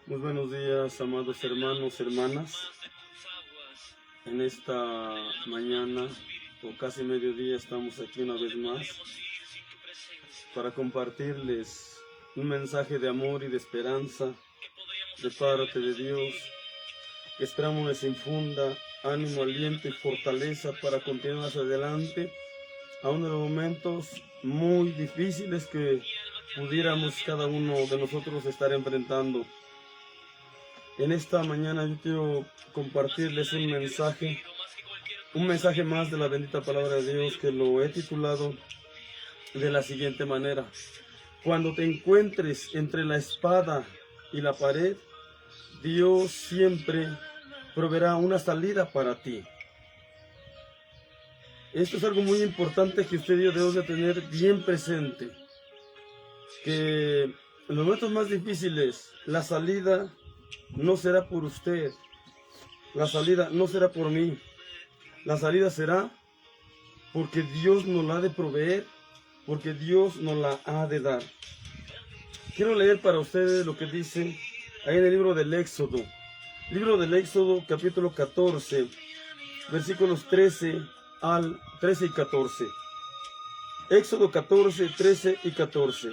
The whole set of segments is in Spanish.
Muy buenos días, amados hermanos, hermanas. En esta mañana o casi mediodía estamos aquí una vez más para compartirles un mensaje de amor y de esperanza de parte de Dios, que esperamos les infunda ánimo, aliento y fortaleza para continuar hacia adelante, aún en los momentos muy difíciles que pudiéramos cada uno de nosotros estar enfrentando. En esta mañana yo quiero compartirles un mensaje más de la bendita palabra de Dios, que lo he titulado de la siguiente manera: cuando te encuentres entre la espada y la pared, Dios siempre proveerá una salida para ti. Esto es algo muy importante que usted y yo debemos de tener bien presente, que en los momentos más difíciles la salida no será por usted, la salida no será por mí, la salida será porque Dios nos la ha de proveer, porque Dios nos la ha de dar. Quiero leer para ustedes lo que dice ahí en el libro del Éxodo capítulo 14, versículos 13 y 14. Éxodo 14, 13 y 14.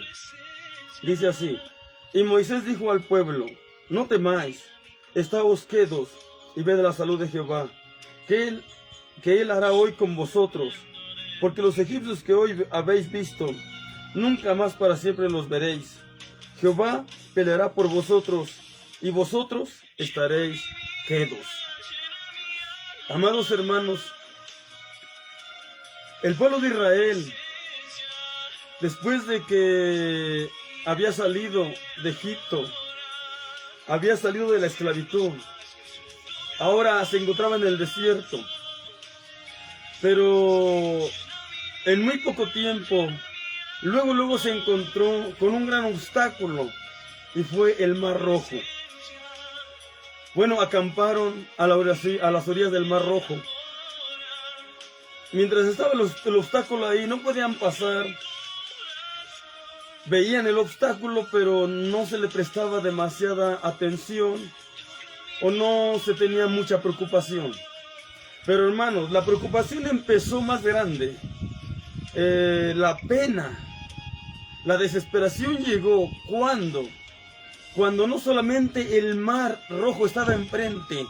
Dice así: y Moisés dijo al pueblo: no temáis, estáos quedos y ved la salud de Jehová, que él hará hoy con vosotros, porque los egipcios que hoy habéis visto, nunca más para siempre los veréis. Jehová peleará por vosotros, y vosotros estaréis quedos. Amados hermanos, el pueblo de Israel, después de que había salido de Egipto, había salido de la esclavitud, ahora se encontraba en el desierto, pero en muy poco tiempo, luego se encontró con un gran obstáculo, y fue el Mar Rojo. Bueno, acamparon a las orillas del Mar Rojo. Mientras estaba el obstáculo ahí, no podían pasar. Veían el obstáculo, pero no se le prestaba demasiada atención o no se tenía mucha preocupación. Pero hermanos, la preocupación empezó más grande. La pena, la desesperación llegó cuando no solamente el Mar Rojo estaba enfrente,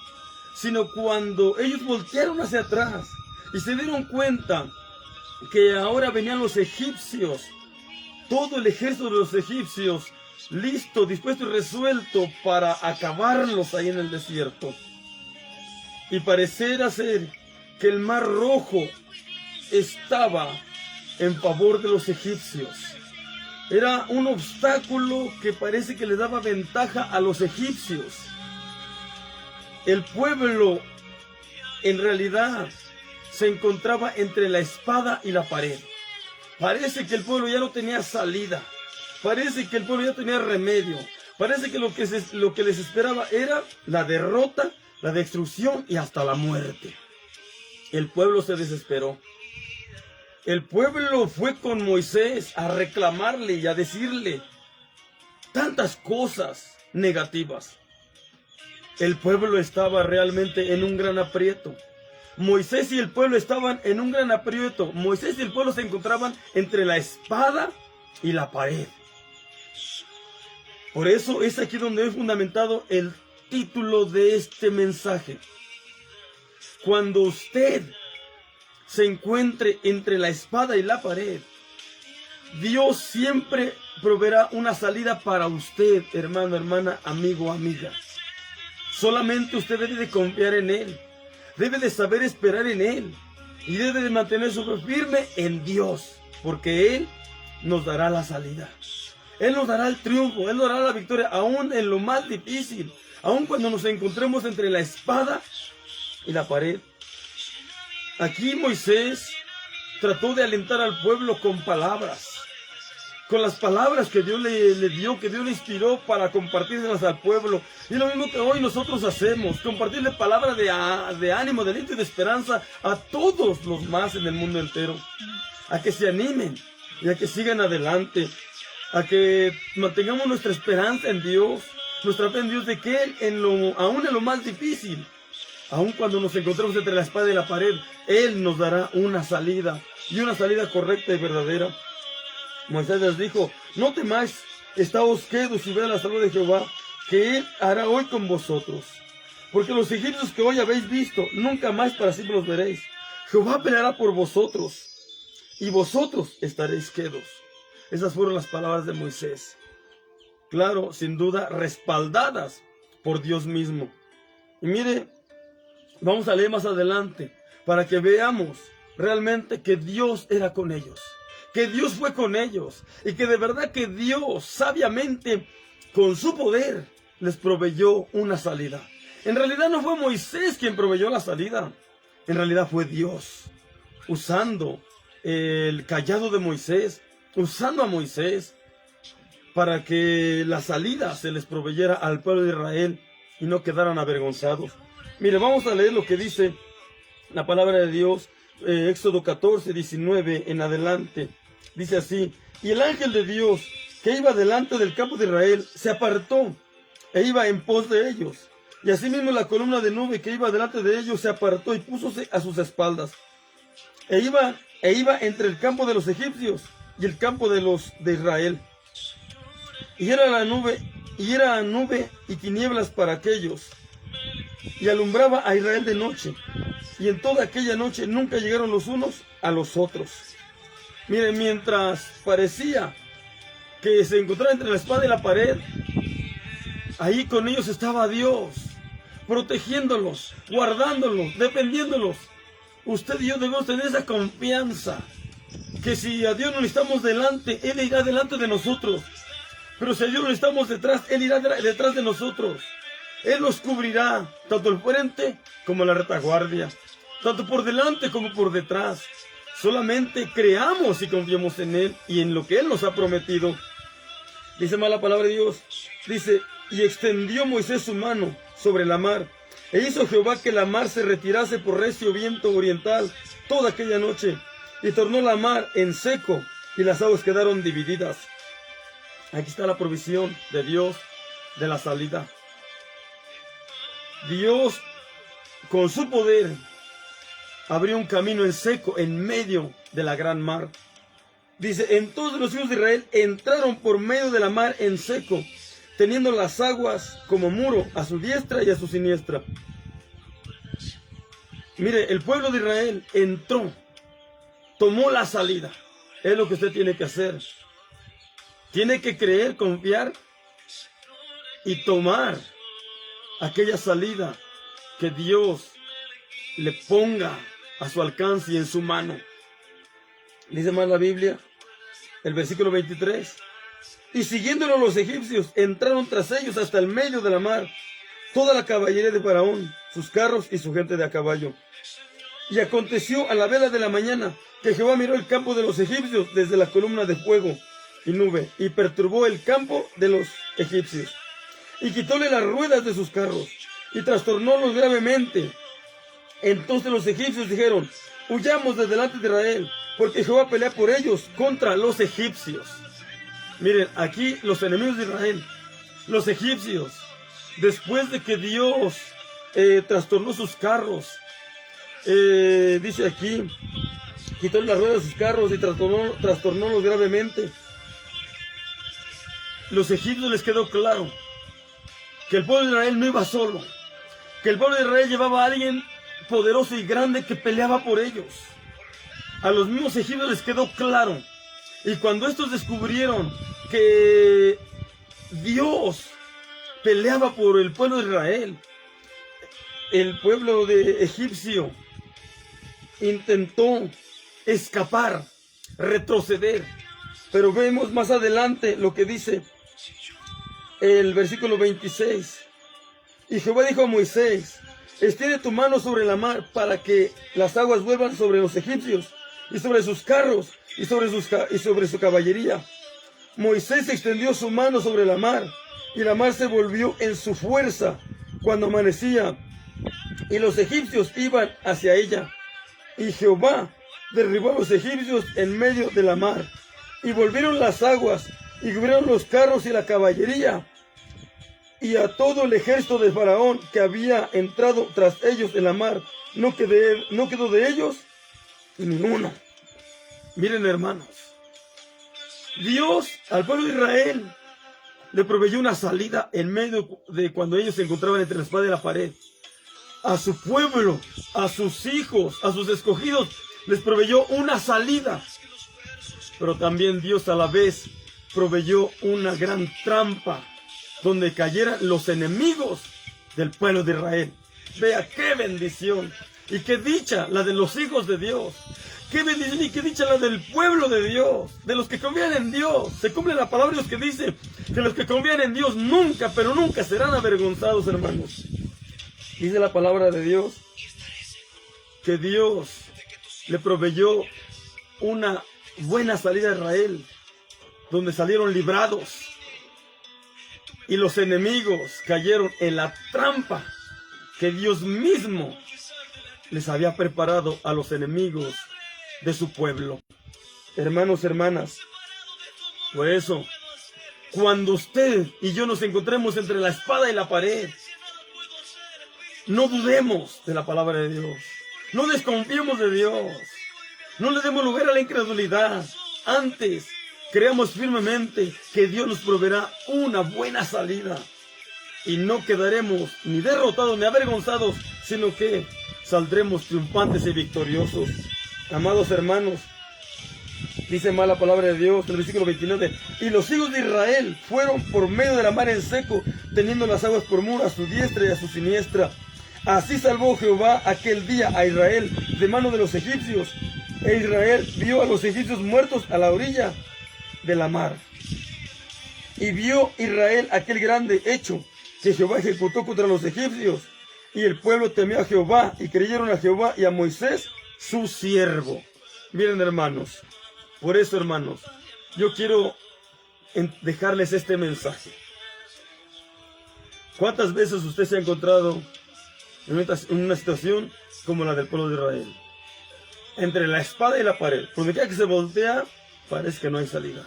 sino cuando ellos voltearon hacia atrás y se dieron cuenta que ahora venían los egipcios, todo el ejército de los egipcios, listo, dispuesto y resuelto para acabarlos ahí en el desierto. Y pareciera ser que el Mar Rojo estaba en favor de los egipcios. Era un obstáculo que parece que le daba ventaja a los egipcios. El pueblo, en realidad, se encontraba entre la espada y la pared. Parece que el pueblo ya no tenía salida. Parece que el pueblo ya tenía remedio. Parece que lo que les esperaba era la derrota, la destrucción y hasta la muerte. El pueblo se desesperó. El pueblo fue con Moisés a reclamarle y a decirle tantas cosas negativas. El pueblo estaba realmente en un gran aprieto. Moisés y el pueblo estaban en un gran aprieto. Moisés y el pueblo se encontraban entre la espada y la pared. Por eso es aquí donde he fundamentado el título de este mensaje. Cuando usted se encuentre entre la espada y la pared, Dios siempre proveerá una salida para usted, hermano, hermana, amigo, amiga. Solamente usted debe de confiar en Él. Debe de saber esperar en Él. Y debe de mantener su fe firme en Dios. Porque Él nos dará la salida. Él nos dará el triunfo. Él nos dará la victoria. Aún en lo más difícil. Aún cuando nos encontremos entre la espada y la pared. Aquí Moisés trató de alentar al pueblo con palabras. Con las palabras que Dios le dio, que Dios le inspiró para compartírselas al pueblo. Y lo mismo que hoy nosotros hacemos, compartirle palabras de ánimo, de aliento y de esperanza a todos los más en el mundo entero. A que se animen y a que sigan adelante, a que mantengamos nuestra esperanza en Dios, nuestra fe en Dios de que Él, aún en lo más difícil, aún cuando nos encontremos entre la espada y la pared, Él nos dará una salida, y una salida correcta y verdadera. Moisés les dijo: no temáis, estáos quedos y ved la salud de Jehová, que Él hará hoy con vosotros. Porque los egipcios que hoy habéis visto, nunca más para siempre los veréis. Jehová peleará por vosotros, y vosotros estaréis quedos. Esas fueron las palabras de Moisés. Claro, sin duda, respaldadas por Dios mismo. Y mire, vamos a leer más adelante, para que veamos realmente que Dios era con ellos, que Dios fue con ellos, y que de verdad que Dios sabiamente, con su poder, les proveyó una salida. En realidad no fue Moisés quien proveyó la salida, en realidad fue Dios, usando el cayado de Moisés, usando a Moisés, para que la salida se les proveyera al pueblo de Israel y no quedaran avergonzados. Mire, vamos a leer lo que dice la palabra de Dios, Éxodo 14, 19 en adelante. Dice así: y el ángel de Dios que iba delante del campo de Israel se apartó e iba en pos de ellos. Y asimismo la columna de nube que iba delante de ellos se apartó y púsose a sus espaldas. E iba entre el campo de los egipcios y el campo de los de Israel. Y era nube y tinieblas para aquellos, y alumbraba a Israel de noche. Y en toda aquella noche nunca llegaron los unos a los otros. Miren, mientras parecía que se encontraba entre la espada y la pared, ahí con ellos estaba Dios, protegiéndolos, guardándolos, defendiéndolos. Usted y yo debemos tener esa confianza, que si a Dios no le estamos delante, Él irá delante de nosotros. Pero si a Dios no le estamos detrás, Él irá detrás de nosotros. Él nos cubrirá, tanto el frente como la retaguardia, tanto por delante como por detrás. Solamente creamos y confiemos en Él y en lo que Él nos ha prometido. Dice más la palabra de Dios, dice: y extendió Moisés su mano sobre la mar, e hizo Jehová que la mar se retirase por recio viento oriental toda aquella noche, y tornó la mar en seco, y las aguas quedaron divididas. Aquí está la provisión de Dios de la salida. Dios, con su poder, abrió un camino en seco en medio de la gran mar. Dice: entonces los hijos de Israel entraron por medio de la mar en seco, teniendo las aguas como muro a su diestra y a su siniestra. Mire, el pueblo de Israel entró, tomó la salida. Es lo que usted tiene que hacer. Tiene que creer, confiar y tomar aquella salida que Dios le ponga a su alcance y en su mano. Dice más la Biblia, el versículo 23. Y siguiéndolo los egipcios, entraron tras ellos hasta el medio de la mar, toda la caballería de Faraón, sus carros y su gente de a caballo. Y aconteció a la vela de la mañana que Jehová miró el campo de los egipcios desde la columna de fuego y nube, y perturbó el campo de los egipcios, y quitóle las ruedas de sus carros, y trastornólos gravemente. Entonces los egipcios dijeron: huyamos de delante de Israel, porque Jehová pelea por ellos contra los egipcios. Miren, aquí los enemigos de Israel, los egipcios, después de que Dios trastornó sus carros, dice aquí, quitó las ruedas de sus carros y trastornólos gravemente. Los egipcios les quedó claro que el pueblo de Israel no iba solo, que el pueblo de Israel llevaba a alguien poderoso y grande que peleaba por ellos. A los mismos egipcios les quedó claro, y cuando estos descubrieron que Dios peleaba por el pueblo de Israel, el pueblo de egipcio intentó escapar, retroceder. Pero vemos más adelante lo que dice el versículo 26. Y Jehová dijo a Moisés: extiende tu mano sobre la mar para que las aguas vuelvan sobre los egipcios y sobre sus carros y sobre su caballería. Moisés extendió su mano sobre la mar, y la mar se volvió en su fuerza cuando amanecía, y los egipcios iban hacia ella. Y Jehová derribó a los egipcios en medio de la mar, y volvieron las aguas, y cubrieron los carros y la caballería, y a todo el ejército de Faraón que había entrado tras ellos en la mar. No quedó de ellos ninguno. Miren, hermanos, Dios al pueblo de Israel le proveyó una salida en medio de cuando ellos se encontraban entre la espada y la pared. A su pueblo, a sus hijos, a sus escogidos, les proveyó una salida. Pero también Dios a la vez proveyó una gran trampa donde cayeran los enemigos del pueblo de Israel. Vea qué bendición y qué dicha la de los hijos de Dios. Qué bendición y qué dicha la del pueblo de Dios, de los que confían en Dios. Se cumple la palabra de los que dice que los que confían en Dios nunca, pero nunca serán avergonzados, hermanos. Dice la palabra de Dios que Dios le proveyó una buena salida a Israel, donde salieron librados. Y los enemigos cayeron en la trampa que Dios mismo les había preparado a los enemigos de su pueblo. Hermanos, hermanas, por eso, cuando usted y yo nos encontremos entre la espada y la pared, no dudemos de la palabra de Dios. No desconfiemos de Dios. No le demos lugar a la incredulidad. Antes, creamos firmemente que Dios nos proveerá una buena salida. Y no quedaremos ni derrotados ni avergonzados, sino que saldremos triunfantes y victoriosos. Amados hermanos, dice más la palabra de Dios, en el versículo 29, y los hijos de Israel fueron por medio de la mar en seco, teniendo las aguas por muro a su diestra y a su siniestra. Así salvó Jehová aquel día a Israel de mano de los egipcios, e Israel vio a los egipcios muertos a la orilla de la mar. Y vio Israel aquel grande hecho que Jehová ejecutó contra los egipcios, y el pueblo temió a Jehová, y creyeron a Jehová y a Moisés, su siervo. Miren, hermanos, por eso, hermanos, yo quiero dejarles este mensaje. ¿Cuántas veces usted se ha encontrado en una situación como la del pueblo de Israel? Entre la espada y la pared, por donde quiera que se voltea, parece que no hay salida.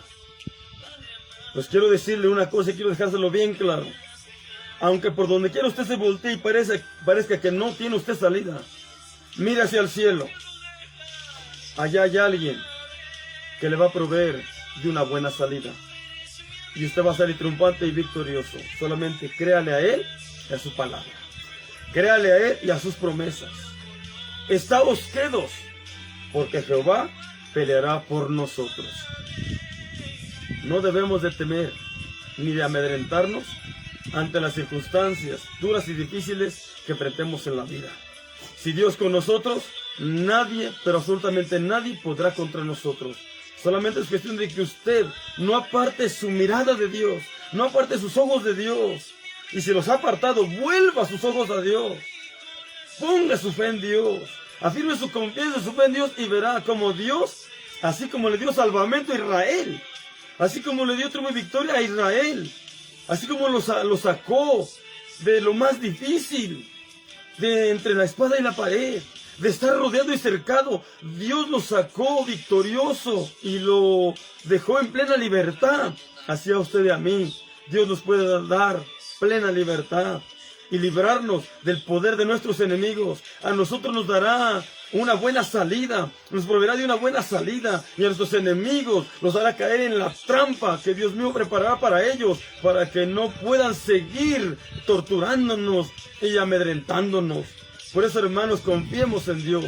Pues quiero decirle una cosa y quiero dejárselo bien claro. Aunque por donde quiera usted se voltee y parezca que no tiene usted salida, mire hacia el cielo. Allá hay alguien que le va a proveer de una buena salida. Y usted va a salir triunfante y victorioso. Solamente créale a Él y a su palabra. Créale a Él y a sus promesas. Estaos quedos, porque Jehová peleará por nosotros. No debemos de temer ni de amedrentarnos ante las circunstancias duras y difíciles que enfrentemos en la vida. Si Dios con nosotros, nadie, pero absolutamente nadie podrá contra nosotros. Solamente es cuestión de que usted no aparte su mirada de Dios, no aparte sus ojos de Dios. Y si los ha apartado, vuelva sus ojos a Dios. Ponga su fe en Dios. Afirme su confianza, su fe en Dios y verá como Dios, así como le dio salvamento a Israel, así como le dio triunfo y victoria a Israel, así como lo sacó de lo más difícil, de entre la espada y la pared, de estar rodeado y cercado, Dios lo sacó victorioso y lo dejó en plena libertad. Así a usted y a mí, Dios nos puede dar plena libertad y librarnos del poder de nuestros enemigos. A nosotros nos dará una buena salida, nos proveerá de una buena salida, y a nuestros enemigos los hará caer en la trampa que Dios mismo preparará para ellos, para que no puedan seguir torturándonos y amedrentándonos. Por eso, hermanos, confiemos en Dios,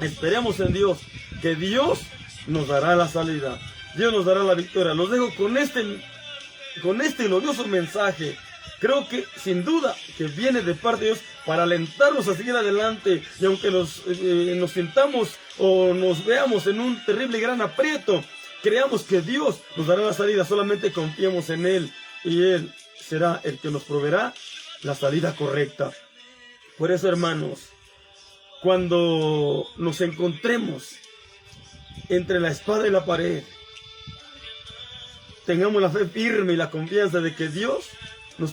esperemos en Dios, que Dios nos dará la salida, Dios nos dará la victoria. Los dejo con este glorioso mensaje. Creo que sin duda que viene de parte de Dios para alentarnos a seguir adelante, y aunque nos sintamos o nos veamos en un terrible y gran aprieto, creamos que Dios nos dará la salida. Solamente confiemos en Él y Él será el que nos proveerá la salida correcta. Por eso, hermanos, cuando nos encontremos entre la espada y la pared, tengamos la fe firme y la confianza de que Dios nos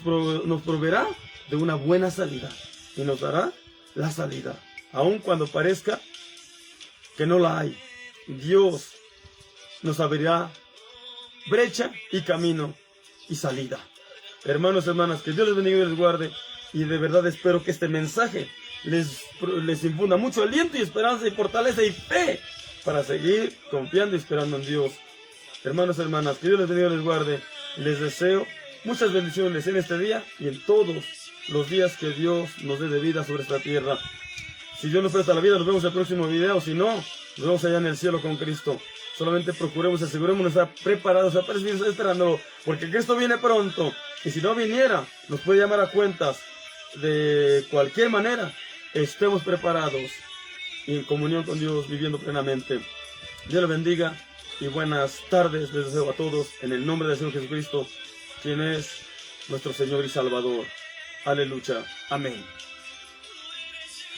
proveerá de una buena salida y nos dará la salida, aun cuando parezca que no la hay. Dios nos abrirá brecha y camino y salida. Hermanos, hermanas, que Dios les bendiga y les guarde. Y de verdad espero que este mensaje les infunda mucho aliento y esperanza y fortaleza y fe para seguir confiando y esperando en Dios. Hermanos, hermanas, que Dios les bendiga y les guarde. Les deseo muchas bendiciones en este día y en todos los días que Dios nos dé de vida sobre esta tierra. Si Dios nos presta la vida, nos vemos en el próximo video. Si no, nos vemos allá en el cielo con Cristo. Solamente procuremos, aseguremos estar preparados, esperándolo, porque Cristo viene pronto. Y si no viniera, nos puede llamar a cuentas. De cualquier manera, estemos preparados y en comunión con Dios, viviendo plenamente. Dios les bendiga y buenas tardes les deseo a todos en el nombre del Señor Jesucristo, quien es nuestro Señor y Salvador. Aleluya. Amén.